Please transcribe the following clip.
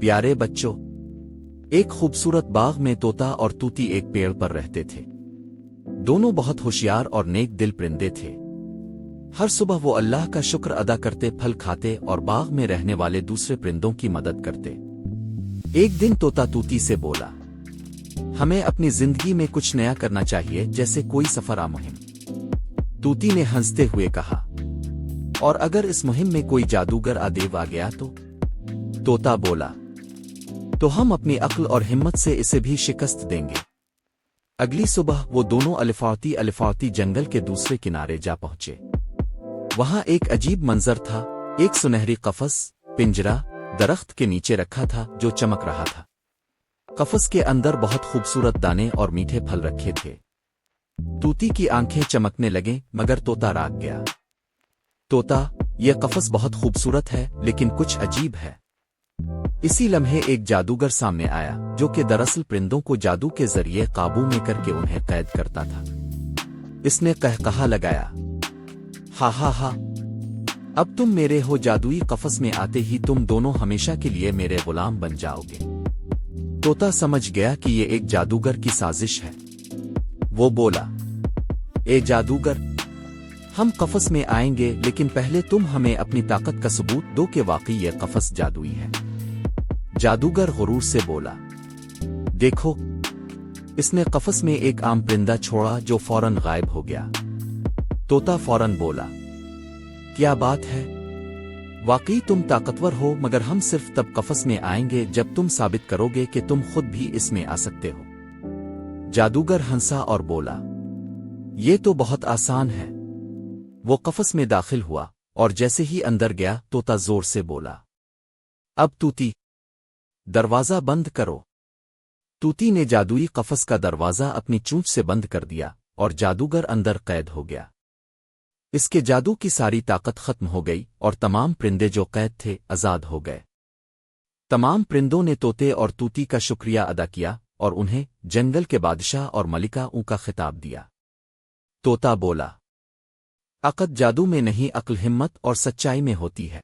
प्यारे बच्चों, एक खूबसूरत बाग में तोता और तूती एक पेड़ पर रहते थे। दोनों बहुत होशियार और नेक दिल परिंदे थे। हर सुबह वो अल्लाह का शुक्र अदा करते, फल खाते और बाग में रहने वाले दूसरे परिंदों की मदद करते। एक दिन तोता तूती से बोला, हमें अपनी जिंदगी में कुछ नया करना चाहिए, जैसे कोई सफर मुहिम। तूती ने हंसते हुए कहा, और अगर इस मुहिम में कोई जादूगर आदेव आ गया तो? तोता बोला, तो हम अपनी अक्ल और हिम्मत से इसे भी शिकस्त देंगे। अगली सुबह वो दोनों अलिफाती जंगल के दूसरे किनारे जा पहुंचे। वहां एक अजीब मंजर था। एक सुनहरी कफस पिंजरा दरख्त के नीचे रखा था जो चमक रहा था। कफस के अंदर बहुत खूबसूरत दाने और मीठे फल रखे थे। तूती की आंखें चमकने लगें, मगर तोता राग गया। तोता, यह कफस बहुत खूबसूरत है, लेकिन कुछ अजीब है। इसी लम्हे एक जादूगर सामने आया, जो कि दरअसल परिंदों को जादू के जरिए काबू में करके उन्हें कैद करता था। इसने कहकहा लगाया, हा हा हा, अब तुम मेरे हो जादुई कफस में आते ही तुम दोनों हमेशा के लिए मेरे गुलाम बन जाओगे। तोता समझ गया कि ये एक जादूगर की साजिश है। वो बोला, ए जादूगर, हम कफस में आएंगे, लेकिन पहले तुम हमें अपनी ताकत का सबूत दो कि वाकई यह कफस जादुई है। जादूगर गुरूर से बोला, देखो। इसने कफस में एक आम परिंदा छोड़ा जो फौरन गायब हो गया। तोता फौरन बोला, क्या बात है, वाकई तुम ताकतवर हो, मगर हम सिर्फ तब कफस में आएंगे जब तुम साबित करोगे कि तुम खुद भी इसमें आ सकते हो। जादूगर हंसा और बोला, ये तो बहुत आसान है। वो कफस में दाखिल हुआ और जैसे ही अंदर गया, तोता जोर से बोला, अब तूती, दरवाजा बंद करो। तूती ने जादुई कफस का दरवाजा अपनी चोंच से बंद कर दिया और जादूगर अंदर कैद हो गया। इसके जादू की सारी ताकत खत्म हो गई और तमाम परिंदे जो कैद थे आजाद हो गए। तमाम परिंदों ने तोते और तूती का शुक्रिया अदा किया और उन्हें जंगल के बादशाह और मलिका का खिताब दिया। तोता बोला, अकद जादू में नहीं, अक्ल, हिम्मत और सच्चाई में होती है।